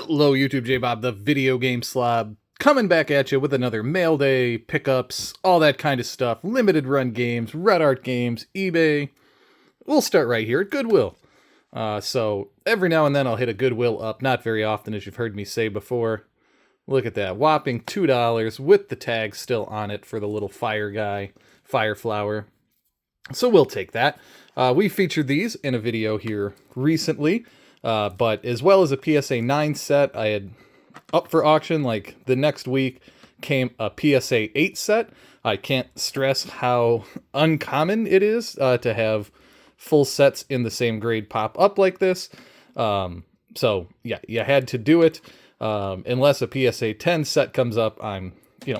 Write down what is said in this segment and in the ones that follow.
Hello, YouTube J Bob, the video game slob, coming back at you with another mail day, pickups, all that kind of stuff, limited run games, red art games, eBay. We'll start right here at Goodwill. So every now and then I'll hit a Goodwill up, not very often, as you've heard me say before. Look at that, whopping $2 with the tag still on it for the little fire guy, fire flower. So we'll take that. We featured these in a video here recently. But as well as a PSA 9 set, I had up for auction, like the next week, came a PSA 8 set. I can't stress how uncommon it is to have full sets in the same grade pop up like this. So yeah, you had to do it. Unless a PSA 10 set comes up, I'm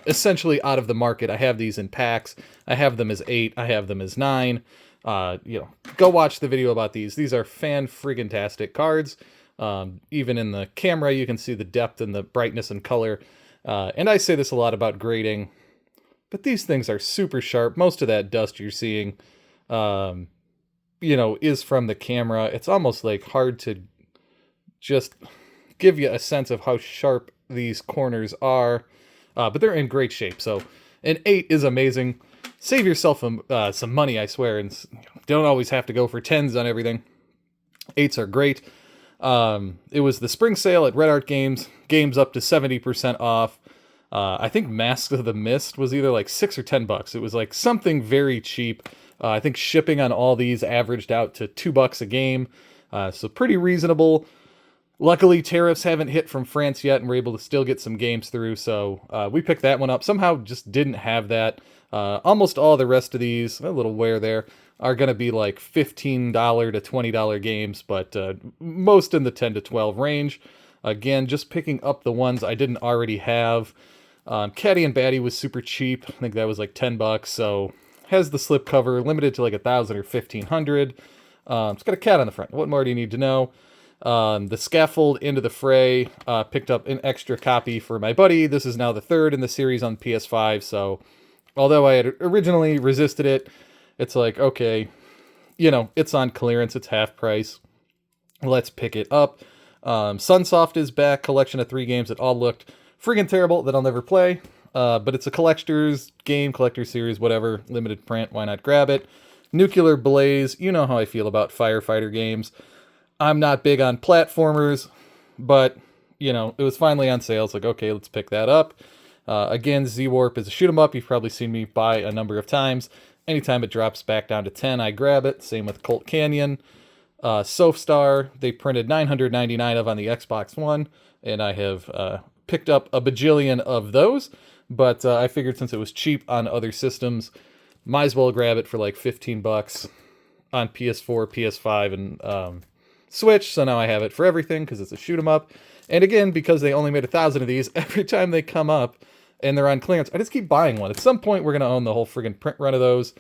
essentially out of the market. I have these in packs. I have them as 8. I have them as 9. Go watch the video about these. These are fan-friggin-tastic cards. Even in the camera, you can see the depth and the brightness and color. And I say this a lot about grading, but these things are super sharp. Most of that dust you're seeing, is from the camera. It's almost like hard to just give you a sense of how sharp these corners are. But they're in great shape. So an 8 is amazing. Save yourself some money, I swear, and don't always have to go for 10s on everything. 8s are great. It was the spring sale at Red Art Games. Games up to 70% off. I think Mask of the Mist was either like $6 or $10. It was like something very cheap. I think shipping on all these averaged out to $2 a game. So pretty reasonable. Luckily, tariffs haven't hit from France yet, and we're able to still get some games through, so we picked that one up. Somehow just didn't have that. Almost all the rest of these, a little wear there, are going to be like $15 to $20 games, but most in the 10 to 12 range. Again, just picking up the ones I didn't already have. Caddy and Batty was super cheap. I think that was like $10, so has the slipcover, limited to like 1,000 or 1,500. It's got a cat on the front. What more do you need to know? The Scaffold Into the Fray, picked up an extra copy for my buddy. This is now the third in the series on PS5, so although I had originally resisted it, it's like, okay, it's on clearance, it's half price. Let's pick it up. Sunsoft is back, collection of 3 games that all looked friggin' terrible that I'll never play. But it's a collector's game, collector's series, whatever, limited print, why not grab it? Nuclear Blaze, you know how I feel about firefighter games. I'm not big on platformers, but, it was finally on sale. It's like, okay, let's pick that up. Again, Z-Warp is a shoot 'em up. You've probably seen me buy a number of times. Anytime it drops back down to 10, I grab it. Same with Colt Canyon. Sofstar, they printed 999 of on the Xbox One, and I have picked up a bajillion of those. But I figured since it was cheap on other systems, might as well grab it for like $15 on PS4, PS5, and Switch, so now I have it for everything because it's a shoot 'em up. And again, because they only made 1,000 of these, every time they come up and they're on clearance, I just keep buying one. At some point, we're going to own the whole friggin' print run of those,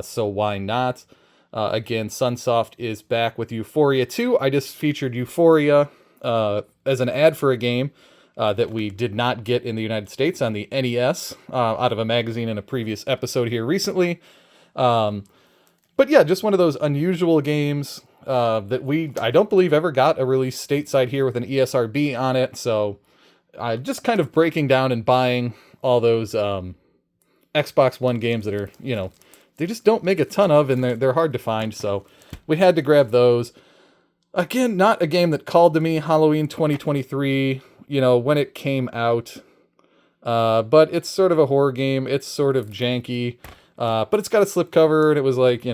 so why not? Again, Sunsoft is back with Euphoria 2. I just featured Euphoria as an ad for a game that we did not get in the United States on the NES out of a magazine in a previous episode here recently. But yeah, just one of those unusual games that I don't believe ever got a release stateside here with an ESRB on it, so just kind of breaking down and buying all those Xbox One games that are, they just don't make a ton of, and they're hard to find, so we had to grab those. Again, not a game that called to me, Halloween 2023, when it came out, but it's sort of a horror game, it's sort of janky, but it's got a slipcover, and it was like,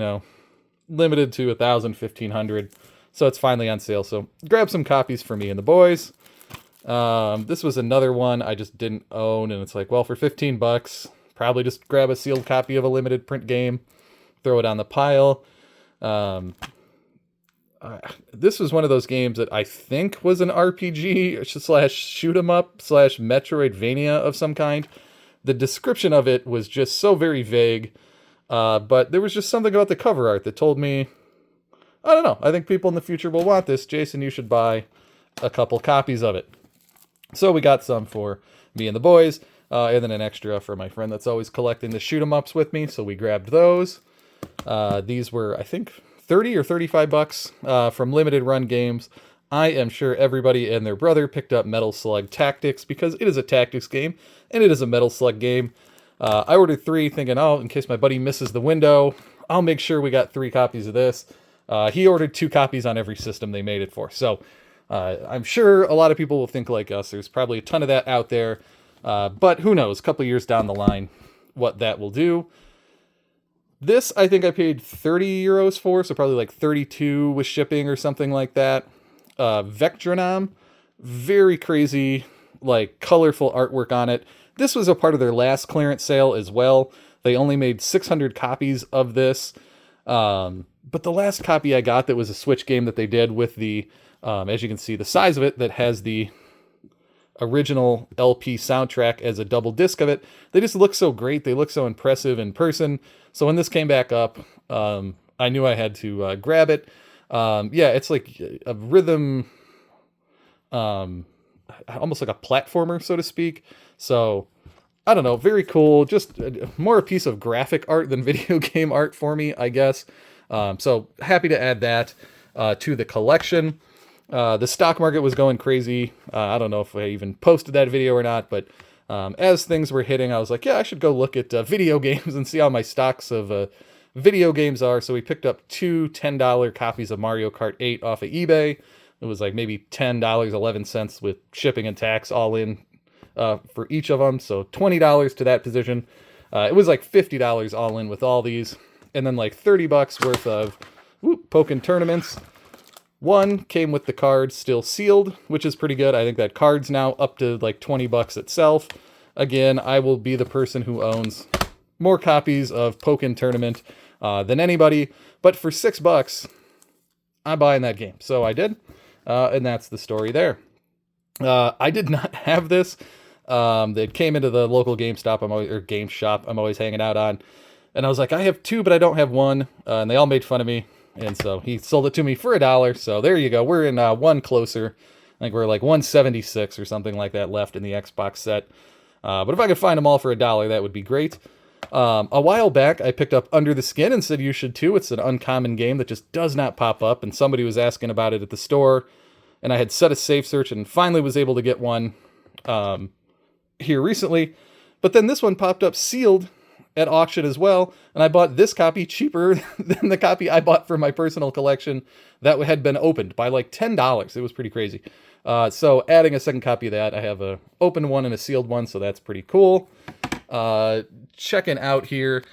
limited to 1,000, 1,500, so it's finally on sale. So grab some copies for me and the boys. This was another one I just didn't own, and it's like, well, for $15, probably just grab a sealed copy of a limited print game, throw it on the pile. This was one of those games that I think was an RPG slash shoot 'em up slash Metroidvania of some kind. The description of it was just so very vague. But there was just something about the cover art that told me, I don't know, I think people in the future will want this. Jason, you should buy a couple copies of it. So we got some for me and the boys, and then an extra for my friend that's always collecting the shoot 'em ups with me, so we grabbed those. These were, I think, $30 or $35 from limited run games. I am sure everybody and their brother picked up Metal Slug Tactics because it is a tactics game, and it is a Metal Slug game. I ordered 3 thinking, oh, in case my buddy misses the window, I'll make sure we got 3 copies of this. He ordered 2 copies on every system they made it for. So I'm sure a lot of people will think like us. There's probably a ton of that out there. But who knows, a couple years down the line, what that will do. This, I think I paid 30 euros for, so probably like 32 with shipping or something like that. Vectronome, very crazy, like colorful artwork on it. This was a part of their last clearance sale as well. They only made 600 copies of this. But the last copy I got that was a Switch game that they did with the, as you can see, the size of it that has the original LP soundtrack as a double disc of it. They just look so great. They look so impressive in person. So when this came back up, I knew I had to grab it. Yeah, it's like a rhythm, almost like a platformer, so to speak. So I don't know, very cool. Just more a piece of graphic art than video game art for me, I guess. So happy to add that to the collection. The stock market was going crazy. I don't know if I even posted that video or not, but as things were hitting, I was like, yeah, I should go look at video games and see how my stocks of video games are. So we picked up 2 $10 copies of Mario Kart 8 off of eBay. It was like maybe $10.11 with shipping and tax all in for each of them. So $20 to that position. It was like $50 all in with all these. And then like $30 worth of Pokken tournaments. One came with the card still sealed, which is pretty good. I think that card's now up to like $20 itself. Again, I will be the person who owns more copies of Pokken Tournament than anybody. But for $6, I'm buying that game. So I did, and that's the story there. I did not have this. It came into the local GameStop or game shop I'm always hanging out on. And I was like, I have 2, but I don't have 1. And they all made fun of me. And so he sold it to me for $1. So there you go. We're in 1 closer. I think we're like 176 or something like that left in the Xbox set. But if I could find them all for $1, that would be great. A while back, I picked up Under the Skin and said you should too. It's an uncommon game that just does not pop up. And somebody was asking about it at the store. And I had set a safe search and finally was able to get one here recently. But then this one popped up sealed at auction as well, and I bought this copy cheaper than the copy I bought for my personal collection that had been opened by like $10. It was pretty crazy. So adding a second copy of that, I have a open one and a sealed one, so that's pretty cool. Checking out here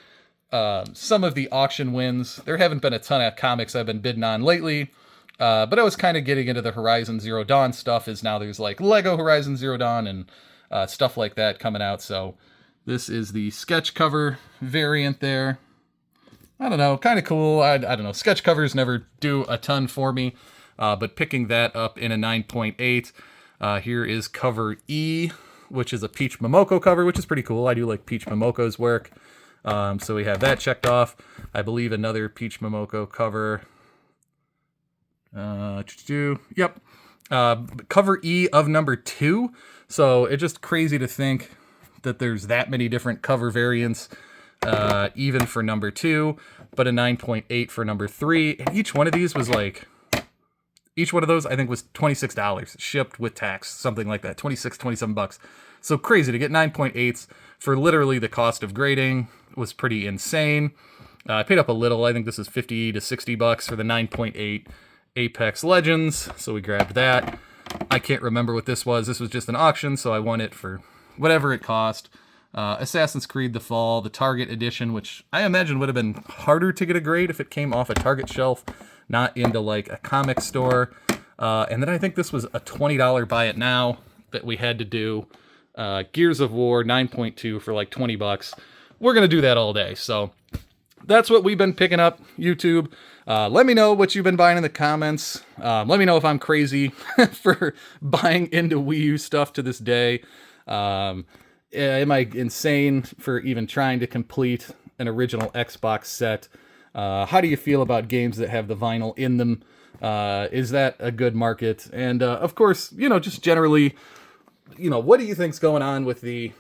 some of the auction wins. There haven't been a ton of comics I've been bidding on lately, but I was kind of getting into the Horizon Zero Dawn stuff, as now there's like Lego Horizon Zero Dawn and stuff like that coming out, so this is the sketch cover variant there. I don't know, kind of cool. I don't know. Sketch covers never do a ton for me, but picking that up in a 9.8. Here is cover E, which is a Peach Momoko cover, which is pretty cool. I do like Peach Momoko's work. So we have that checked off. I believe another Peach Momoko cover. Yep. Cover E of number 2. So it's just crazy to think that there's that many different cover variants, even for number 2, but a 9.8 for number 3. And each one of these was like, each one of those I think was $26 shipped with tax, something like that, 26, 27 bucks. So crazy to get 9.8s for literally the cost of grading was pretty insane. I paid up a little. I think this is 50 to 60 bucks for the 9.8 Apex Legends. So we grabbed that. I can't remember what this was. This was just an auction, so I won it for whatever it cost. Assassin's Creed The Fall, the Target edition, which I imagine would have been harder to get a grade if it came off a Target shelf, not into like a comic store. And then I think this was a $20 buy it now that we had to do. Gears of War 9.2 for like 20 bucks. We're going to do that all day. So that's what we've been picking up, YouTube. Let me know what you've been buying in the comments. Let me know if I'm crazy for buying into Wii U stuff to this day. Am I insane for even trying to complete an original Xbox set? How do you feel about games that have the vinyl in them? Is that a good market? And of course, just generally, what do you think's going on with the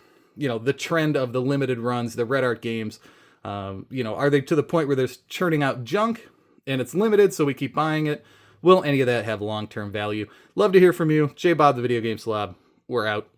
trend of the limited runs, the Red Art games? Are they to the point where they're churning out junk and it's limited, so we keep buying it? will any of that have long-term value? Love to hear from you. J Bob, the Video Game Slob. We're out.